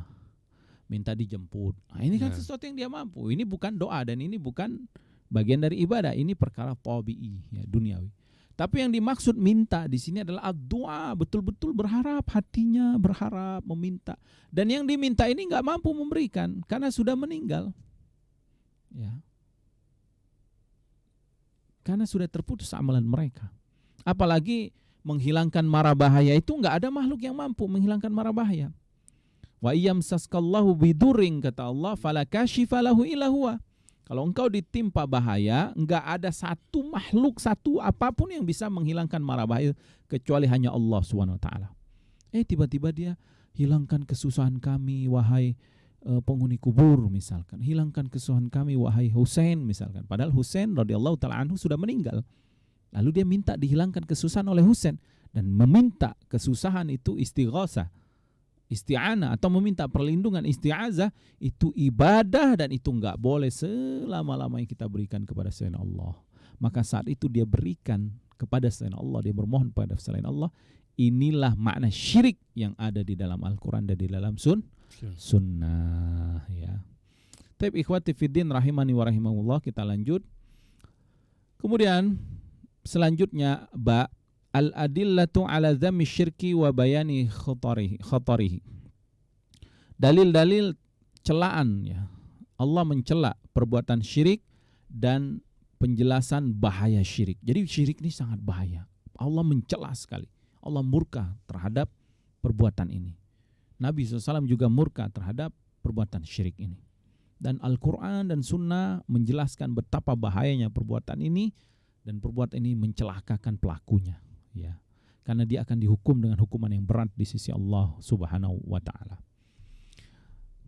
minta dijemput. Nah, ini kan sesuatu yang dia mampu. Ini bukan doa dan ini bukan bagian dari ibadah. Ini perkara tabi'i, ya, duniawi. Tapi yang dimaksud minta di sini adalah doa, betul-betul berharap, hatinya berharap, meminta. Dan yang diminta ini nggak mampu memberikan karena sudah meninggal. Ya. Karena sudah terputus amalan mereka. Apalagi menghilangkan mara bahaya itu enggak ada makhluk yang mampu menghilangkan mara bahaya. Wa iyamsaskallahu bidurin, kata Allah, fala kashifa lahu illa huwa. Kalau engkau ditimpa bahaya, enggak ada satu makhluk, satu apapun yang bisa menghilangkan mara bahaya kecuali hanya Allah Subhanahu wa taala. Tiba-tiba dia hilangkan kesusahan kami wahai penghuni kubur misalkan. Hilangkan kesusahan kami wahai Husain misalkan. Padahal Husain radhiyallahu taala anhu sudah meninggal. Lalu dia minta dihilangkan kesusahan oleh Husain, dan meminta kesusahan itu istighasah, isti'anah, atau meminta perlindungan, isti'azah, itu ibadah dan itu enggak boleh selama-lamanya kita berikan kepada selain Allah. Maka saat itu dia berikan kepada selain Allah, dia bermohon kepada selain Allah. Inilah makna syirik yang ada di dalam Al-Quran dan di dalam sunnah ya. Taib ikhwati fiddin rahimani wa rahimahullah, kita lanjut. Kemudian selanjutnya al-adillatu ala dzammi syirki wa bayani khatarihi. Dalil-dalil celaan ya. Allah mencela perbuatan syirik dan penjelasan bahaya syirik. Jadi syirik ini sangat bahaya. Allah mencela sekali. Allah murka terhadap perbuatan ini. Nabi SAW juga murka terhadap perbuatan syirik ini. Dan Al-Quran dan Sunnah menjelaskan betapa bahayanya perbuatan ini, dan perbuatan ini mencelakakan pelakunya, ya, karena dia akan dihukum dengan hukuman yang berat di sisi Allah Subhanahu wa taala.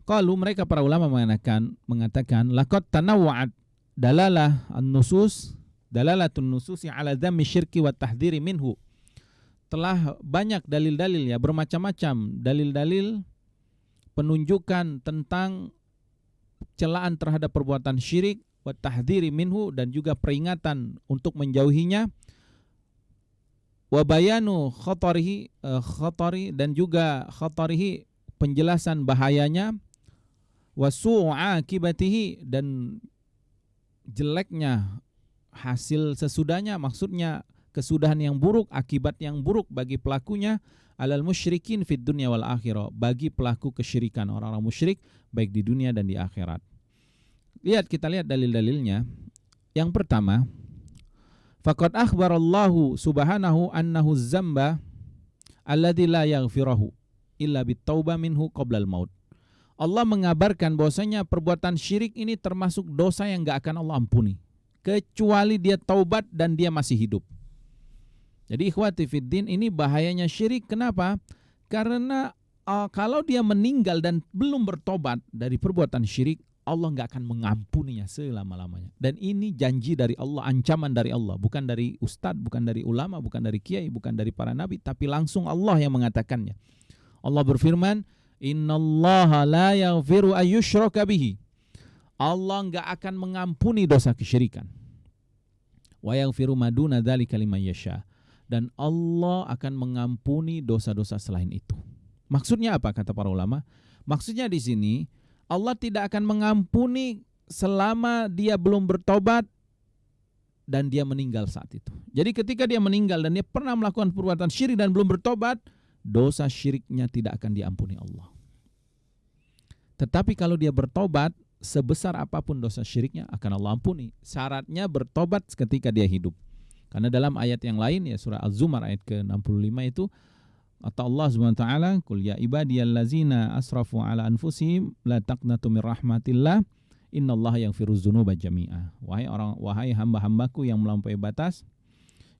Qalu, mereka para ulama mengatakan laqad tanawwa'at dalalatun nususi ala dzammi syirki wa tahdhiri minhu. Telah banyak dalil-dalil ya, bermacam-macam dalil-dalil penunjukan tentang celaan terhadap perbuatan syirik, wa tahdhiri minhu, dan juga peringatan untuk menjauhinya, wa bayanu khatari, dan juga khatarihi, penjelasan bahayanya, wa su'u akibatihi, dan jeleknya hasil sesudahnya, maksudnya kesudahan yang buruk, akibat yang buruk bagi pelakunya, alal musyrikin fid dunya wal akhirah, bagi pelaku kesyirikan orang-orang musyrik baik di dunia dan di akhirat. Kita lihat dalil-dalilnya. Yang pertama, faqad akhbarallahu subhanahu annahu zamba alladzi la yaghfirahu illa bitaubah minhu qablal maut. Allah mengabarkan bahwasanya perbuatan syirik ini termasuk dosa yang enggak akan Allah ampuni kecuali dia taubat dan dia masih hidup. Jadi ikhwati fiddin, ini bahayanya syirik. Kenapa? Karena kalau dia meninggal dan belum bertobat dari perbuatan syirik, Allah nggak akan mengampuninya selama-lamanya. Dan ini janji dari Allah, ancaman dari Allah, bukan dari ustadz, bukan dari ulama, bukan dari kiai, bukan dari para nabi, tapi langsung Allah yang mengatakannya. Allah berfirman, innallaha la yaghfiru ayyushraka bihi. Allah nggak akan mengampuni dosa kesyirikan. Wa yaghfiru ma duna dzalika liman yasha. Dan Allah akan mengampuni dosa-dosa selain itu. Maksudnya apa kata para ulama? Maksudnya di sini Allah tidak akan mengampuni selama dia belum bertobat dan dia meninggal saat itu. Jadi ketika dia meninggal dan dia pernah melakukan perbuatan syirik dan belum bertobat, dosa syiriknya tidak akan diampuni Allah. Tetapi kalau dia bertobat, sebesar apapun dosa syiriknya akan Allah ampuni. Syaratnya bertobat ketika dia hidup. Karena dalam ayat yang lain, ya surah Az-Zumar ayat ke-65 itu, kata Allah Subhanahu wa taala, "Qul ya ibadiyallazina asrafu ala anfusihim la taqnatu mir rahmatillah, innallaha yaghfiruz dzunuba jami'a." Wahai hamba-hambaku yang melampaui batas,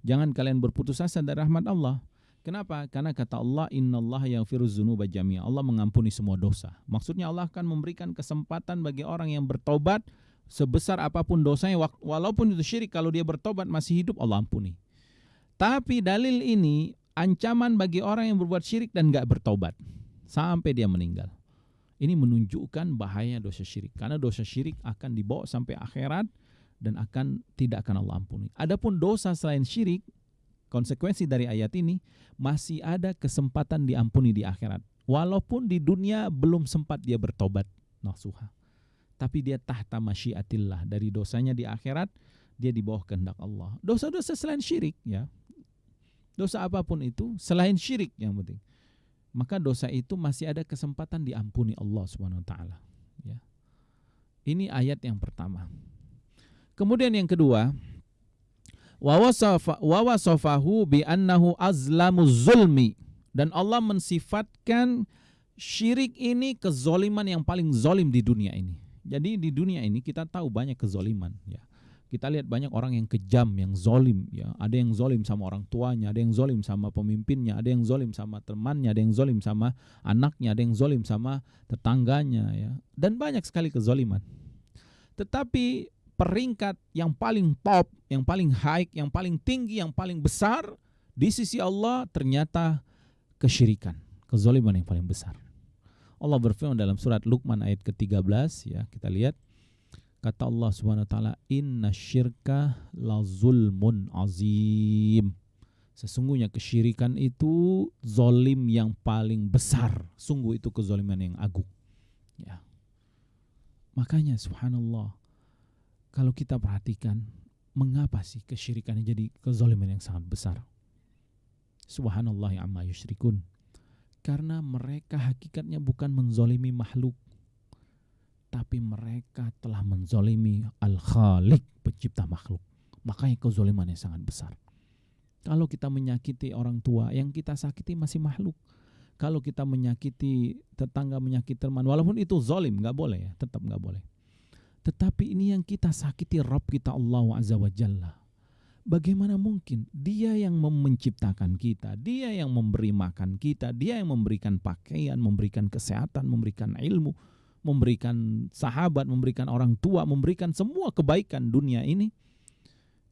jangan kalian berputus asa dari rahmat Allah. Kenapa? Karena kata Allah, innallaha yaghfiruz dzunuba jami'a. Allah mengampuni semua dosa. Maksudnya Allah akan memberikan kesempatan bagi orang yang bertobat sebesar apapun dosanya, walaupun itu syirik, kalau dia bertobat masih hidup, Allah ampuni. Tapi dalil ini ancaman bagi orang yang berbuat syirik dan gak bertobat sampai dia meninggal. Ini menunjukkan bahaya dosa syirik, karena dosa syirik akan dibawa sampai akhirat dan tidak akan Allah ampuni. Adapun dosa selain syirik, konsekuensi dari ayat ini masih ada kesempatan diampuni di akhirat, walaupun di dunia belum sempat dia bertobat nasuha. Tapi dia tahta masyiatillah, dari dosanya di akhirat dia di bawah kehendak Allah. Dosa-dosa selain syirik, ya, dosa apapun itu selain syirik yang penting, maka dosa itu masih ada kesempatan diampuni Allah Subhanahu wa taala, ya. Ini ayat yang pertama. Kemudian yang kedua, wa wasafahu bi annahu azlamu zulmi, dan Allah mensifatkan syirik ini kezoliman yang paling zolim di dunia ini. Jadi di dunia ini kita tahu banyak kezoliman, ya. Kita lihat banyak orang yang kejam, yang zolim, ya. Ada yang zolim sama orang tuanya, ada yang zolim sama pemimpinnya, ada yang zolim sama temannya, ada yang zolim sama anaknya, ada yang zolim sama tetangganya, ya. Dan banyak sekali kezoliman. Tetapi peringkat yang paling top, yang paling high, yang paling tinggi, yang paling besar di sisi Allah ternyata kesyirikan, kezoliman yang paling besar. Allah berfirman dalam surat Luqman ayat ke-13, ya, kita lihat. Kata Allah Subhanahu wa taala, "Inna syirka la zulmun azim." Sesungguhnya kesyirikan itu zolim yang paling besar. Sungguh itu kezoliman yang agung, ya. Makanya subhanallah, kalau kita perhatikan, mengapa sih kesyirikan jadi kezoliman yang sangat besar? Subhanallah amma yusyrikun. Karena mereka hakikatnya bukan menzolimi makhluk, tapi mereka telah menzolimi Al-Khaliq, pencipta makhluk. Makanya kezolimannya sangat besar. Kalau kita menyakiti orang tua, yang kita sakiti masih makhluk. Kalau kita menyakiti tetangga, menyakiti teman, walaupun itu zolim, gak boleh, ya, tetap gak boleh. Tetapi ini yang kita sakiti Rabb kita Allah Azza wa Jalla. Bagaimana mungkin dia yang menciptakan kita, dia yang memberi makan kita, dia yang memberikan pakaian, memberikan kesehatan, memberikan ilmu, memberikan sahabat, memberikan orang tua, memberikan semua kebaikan dunia ini.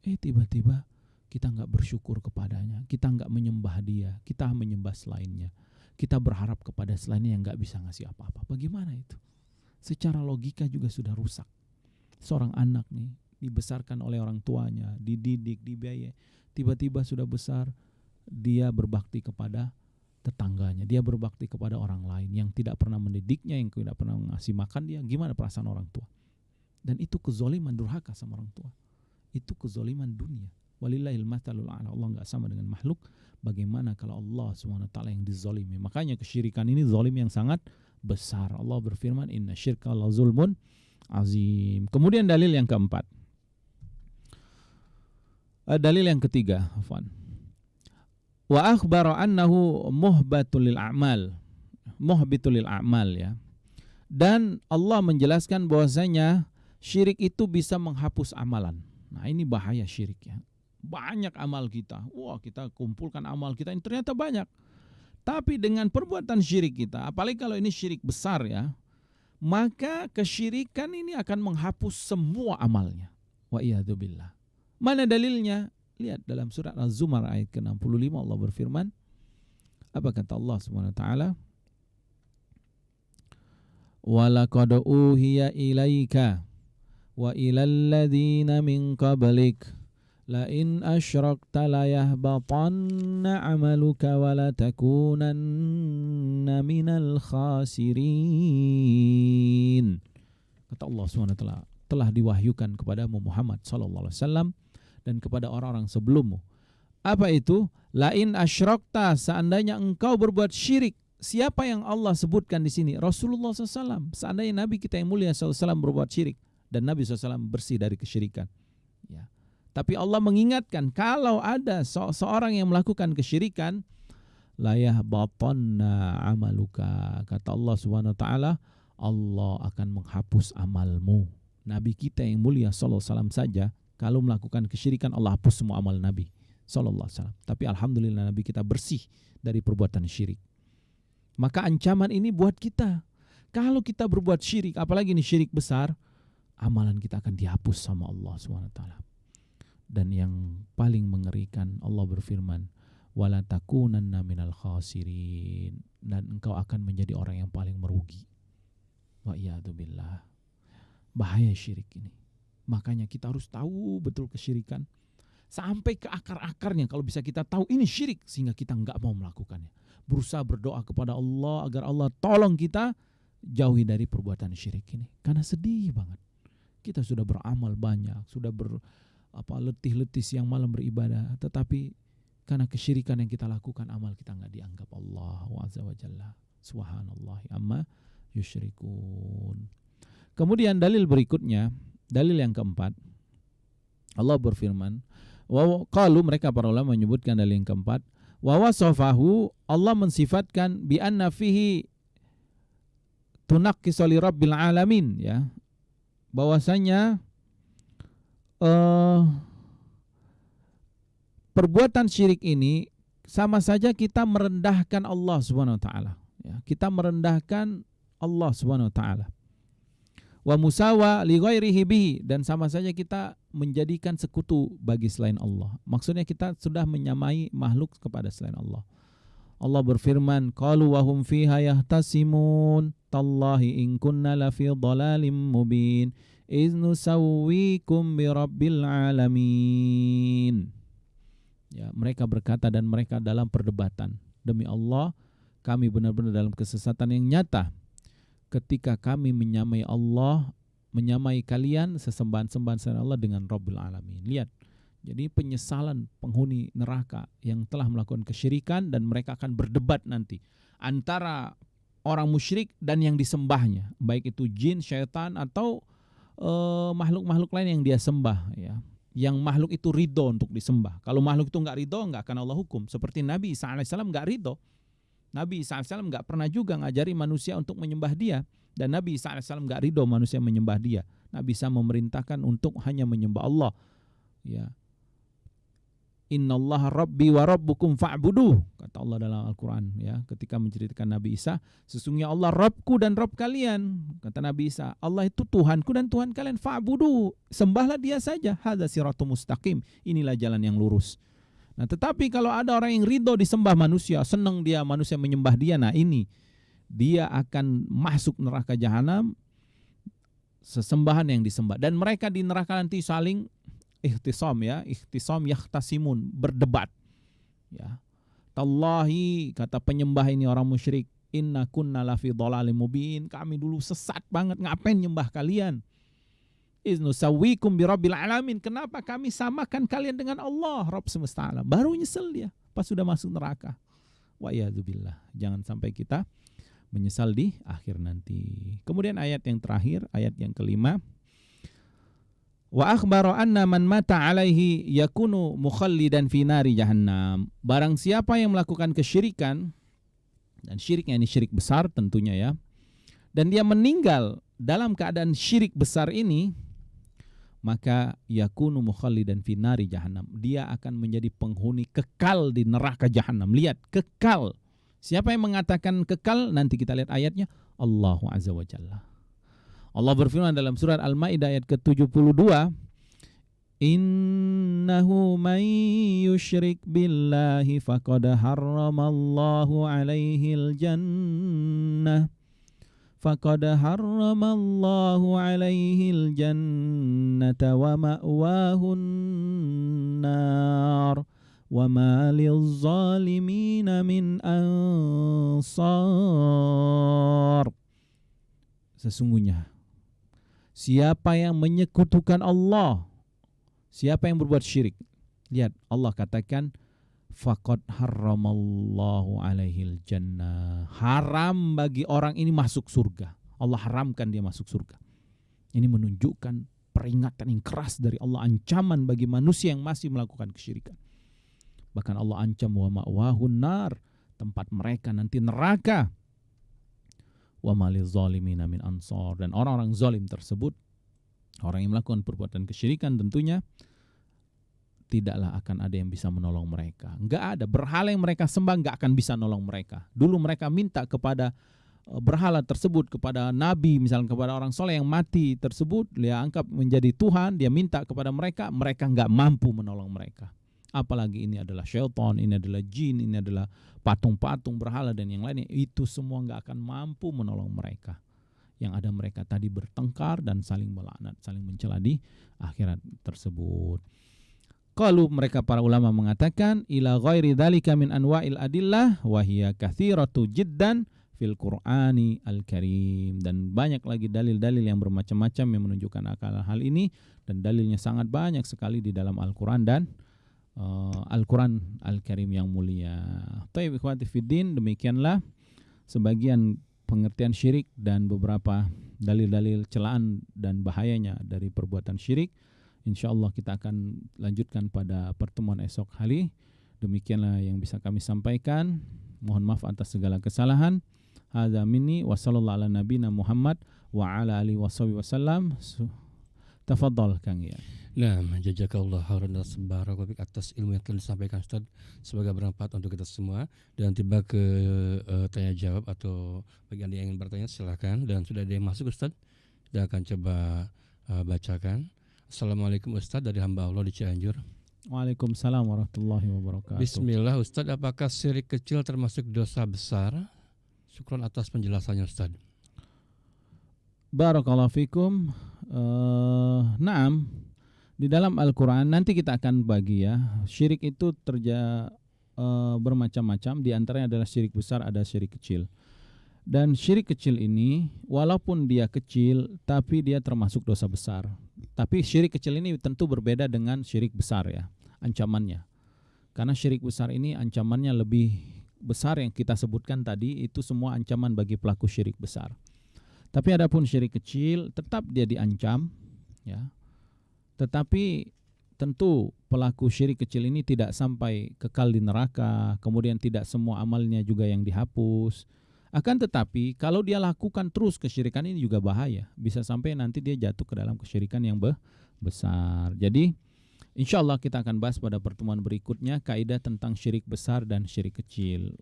Tiba-tiba kita gak bersyukur kepadanya, kita gak menyembah dia, kita menyembah selainnya, kita berharap kepada selainnya yang gak bisa ngasih apa-apa. Bagaimana itu? Secara logika juga sudah rusak. Seorang anak nih dibesarkan oleh orang tuanya, dididik, dibiayai, tiba-tiba sudah besar, dia berbakti kepada tetangganya, dia berbakti kepada orang lain yang tidak pernah mendidiknya, yang tidak pernah ngasih makan dia. Gimana perasaan orang tua? Dan itu kezoliman, durhaka sama orang tua. Itu kezoliman dunia. Walillahil matsalul a'la. Allah enggak sama dengan makhluk. Bagaimana kalau Allah Subhanahu wa taala yang dizalimi? Makanya kesyirikan ini zalim yang sangat besar. Allah berfirman, "Inna syirka la zulmun azim." Kemudian dalil yang keempat. Dalil yang ketiga, afwan. Wa akhbara annahu muhbatul lil a'mal. Muhbitul lil a'mal ya. Dan Allah menjelaskan bahwasanya syirik itu bisa menghapus amalan. Nah, ini bahaya syirik ya. Banyak amal kita. Wah, kita kumpulkan amal kita ini ternyata banyak. Tapi dengan perbuatan syirik kita, apalagi kalau ini syirik besar ya, maka kesyirikan ini akan menghapus semua amalnya. Wa iyadzubillah. Mana dalilnya? Lihat dalam surat Az-Zumar ayat ke-65 Allah berfirman. Apa kata Allah Subhanahu wa taala? Wa laqad uhiya ilaika wa ilal ladzina min qablik la in asyrakta la yahbatanna 'amaluka wa la takunanna minal khasirin. Kata Allah Subhanahu wa taala, telah diwahyukan kepadamu Muhammad sallallahu alaihi wasallam dan kepada orang-orang sebelummu. Apa itu? Lain asyrakta, seandainya engkau berbuat syirik. Siapa yang Allah sebutkan di sini? Rasulullah SAW. Seandainya Nabi kita yang mulia SAW berbuat syirik dan Nabi SAW bersih dari kesyirikan. Ya. Tapi Allah mengingatkan kalau ada seorang yang melakukan kesyirikan, layah batanna amaluka. Kata Allah Subhanahu wa taala, Allah akan menghapus amalmu. Nabi kita yang mulia sallallahu alaihi wasallam saja kalau melakukan kesyirikan Allah hapus semua amal Nabi sallallahu alaihi wasallam. Tapi alhamdulillah Nabi kita bersih dari perbuatan syirik. Maka ancaman ini buat kita. Kalau kita berbuat syirik, apalagi ini syirik besar, amalan kita akan dihapus sama Allah Subhanahu wa taala. Dan yang paling mengerikan Allah berfirman, wala takunanna minal khasirin, dan engkau akan menjadi orang yang paling merugi. Wa iyadzubillah. Bahaya syirik ini. Makanya kita harus tahu betul kesyirikan sampai ke akar-akarnya. Kalau bisa kita tahu ini syirik sehingga kita enggak mau melakukannya. Berusaha berdoa kepada Allah agar Allah tolong kita jauhi dari perbuatan syirik ini. Karena sedih banget. Kita sudah beramal banyak, sudah letih-letih siang malam beribadah, tetapi karena kesyirikan yang kita lakukan amal kita enggak dianggap Allah azza wa jalla. Subhanallah amma yusyrikun. Kemudian dalil berikutnya, dalil yang keempat, Allah berfirman, qalu, mereka para ulama menyebutkan dalil yang keempat, wa wasafahu, Allah mensifatkan bi anna fihi tunaqqisu li rabbil alamin, ya. Bahwasanya perbuatan syirik ini sama saja kita merendahkan Allah Subhanahu wa taala, ya. Kita merendahkan Allah Subhanahu wa taala. Wa musawa li ghairihi bihi, dan sama saja kita menjadikan sekutu bagi selain Allah. Maksudnya kita sudah menyamai makhluk kepada selain Allah. Allah berfirman, qalu wa hum fiha yahtasimun tallahi in kunna la fi dhalalim mubin iz nusawwikum bi rabbil alamin. Ya, mereka berkata dan mereka dalam perdebatan, demi Allah kami benar-benar dalam kesesatan yang nyata ketika kami menyamai Allah, menyamai kalian sesembahan-sembahan selain Allah dengan Rabbul Alamin. Lihat, jadi penyesalan penghuni neraka yang telah melakukan kesyirikan, dan mereka akan berdebat nanti antara orang musyrik dan yang disembahnya, baik itu jin, syaitan, atau makhluk-makhluk lain yang dia sembah, ya. Yang makhluk itu ridho untuk disembah. Kalau makhluk itu enggak ridho, enggak akan Allah hukum. Seperti Nabi Isa AS enggak ridho. Nabi Isa AS enggak pernah juga ngajari manusia untuk menyembah dia, dan Nabi Isa AS enggak ridho manusia menyembah dia. Nabi Isa memerintahkan untuk hanya menyembah Allah. Ya. Innallaha rabbi wa rabbukum fa'buduh, kata Allah dalam Al-Qur'an, ya, ketika menceritakan Nabi Isa, sesungguhnya Allah Rabbku dan Rabb kalian. Kata Nabi Isa, Allah itu Tuhanku dan Tuhan kalian, fa'buduh, sembahlah dia saja. Hadza siratul mustaqim, inilah jalan yang lurus. Nah, tetapi kalau ada orang yang ridho disembah manusia, senang dia manusia menyembah dia, nah ini dia akan masuk neraka jahanam sesembahan yang disembah. Dan mereka di neraka nanti saling ikhtisam, ya, ikhtisam yahtasimun, berdebat, ya. Tallahi, kata penyembah ini orang musyrik, inna kunna lafi dhalalim mubin, kami dulu sesat banget, ngapain nyembah kalian? Nusawwikum birabbil alamin. Kenapa kami samakan kalian dengan Allah, Rabb semesta alam? Baru nyesel dia pas sudah masuk neraka. Wa iyadzubillah. Jangan sampai kita menyesal di akhir nanti. Kemudian ayat yang terakhir, ayat yang kelima. Wa akhbara anna man mata alaihi yakunu mukhallidan fi nari jahannam. Barang siapa yang melakukan kesyirikan, dan syiriknya ini syirik besar tentunya ya, dan dia meninggal dalam keadaan syirik besar ini, maka yakunu mukhallidan fi nari jahannam. Dia akan menjadi penghuni kekal di neraka jahannam. Lihat, kekal. Siapa yang mengatakan kekal? Nanti kita lihat ayatnya. Allahu azza wa jalla. Allah berfirman dalam surat Al-Maidah ayat ke-72, Innahu man yushrik billahi faqad harramallahu alaihil jannah. Faqad harramallahu alaihil jannata wa ma'wahun nar. Wa ma lizzalimina min ansar. Sesungguhnya siapa yang menyekutukan Allah, siapa yang berbuat syirik, lihat Allah katakan faqad harramallahu alaihil jannah. Haram bagi orang ini masuk surga. Allah haramkan dia masuk surga. Ini menunjukkan peringatan yang keras dari Allah, ancaman bagi manusia yang masih melakukan kesyirikan. Bahkan Allah ancam wa ma'wahun nar, tempat mereka nanti neraka. Wa maliz zalimina min ansar. Dan orang-orang zalim tersebut, orang yang melakukan perbuatan kesyirikan tentunya tidaklah akan ada yang bisa menolong mereka. Enggak ada, berhala yang mereka sembah enggak akan bisa nolong mereka. Dulu mereka minta kepada berhala tersebut, kepada nabi, misalnya kepada orang soleh yang mati tersebut, dia anggap menjadi Tuhan, dia minta kepada mereka, mereka enggak mampu menolong mereka. Apalagi ini adalah syaitan, ini adalah jin, ini adalah patung-patung, berhala dan yang lainnya. Itu semua enggak akan mampu menolong mereka. Yang ada mereka tadi bertengkar dan saling melaknat, saling mencela di akhirat tersebut. Kalau mereka para ulama mengatakan ila ghairi dzalika min anwa'il adillah wa hiya katsiratu jiddan fil Qur'ani al-Karim. Dan banyak lagi dalil-dalil yang bermacam-macam yang menunjukkan akal hal ini, dan dalilnya sangat banyak sekali di dalam Al-Qur'an dan Al-Quran Al-Karim yang mulia. Taib ikhwati fiddin, demikianlah sebagian pengertian syirik dan beberapa dalil-dalil celaan dan bahayanya dari perbuatan syirik. InsyaAllah kita akan lanjutkan pada pertemuan esok hari. Demikianlah yang bisa kami sampaikan. Mohon maaf atas segala kesalahan. Hadza minni wa sallallahu ala nabiyina Muhammad wa ala alihi wasallam. Tafadhal Kang ya. Nah, jazakallah khairan atas ilmu yang telah disampaikan Ustaz, semoga bermanfaat untuk kita semua. Dan tiba ke tanya jawab atau bagi Anda yang ingin bertanya silakan, dan sudah ada yang masuk Ustaz. Kita akan coba bacakan. Assalamualaikum Ustaz dari hamba Allah di Cianjur. Waalaikumsalam warahmatullahi wabarakatuh. Bismillah Ustaz, apakah syirik kecil termasuk dosa besar? Syukron atas penjelasannya Ustaz. Barakallahu fikum. Naam, di dalam Al-Quran nanti kita akan bagi ya. Syirik itu bermacam-macam. Di antaranya adalah syirik besar, ada syirik kecil. Dan syirik kecil ini walaupun dia kecil, tapi dia termasuk dosa besar. Tapi syirik kecil ini tentu berbeda dengan syirik besar ya, ancamannya. Karena syirik besar ini ancamannya lebih besar, yang kita sebutkan tadi itu semua ancaman bagi pelaku syirik besar. Tapi adapun syirik kecil tetap dia diancam ya. Tetapi tentu pelaku syirik kecil ini tidak sampai kekal di neraka, kemudian tidak semua amalnya juga yang dihapus. Akan tetapi kalau dia lakukan terus kesyirikan ini juga bahaya, bisa sampai nanti dia jatuh ke dalam kesyirikan yang besar. Jadi insyaallah kita akan bahas pada pertemuan berikutnya kaidah tentang syirik besar dan syirik kecil.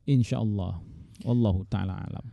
Insyaallah. Wallahu taala alam.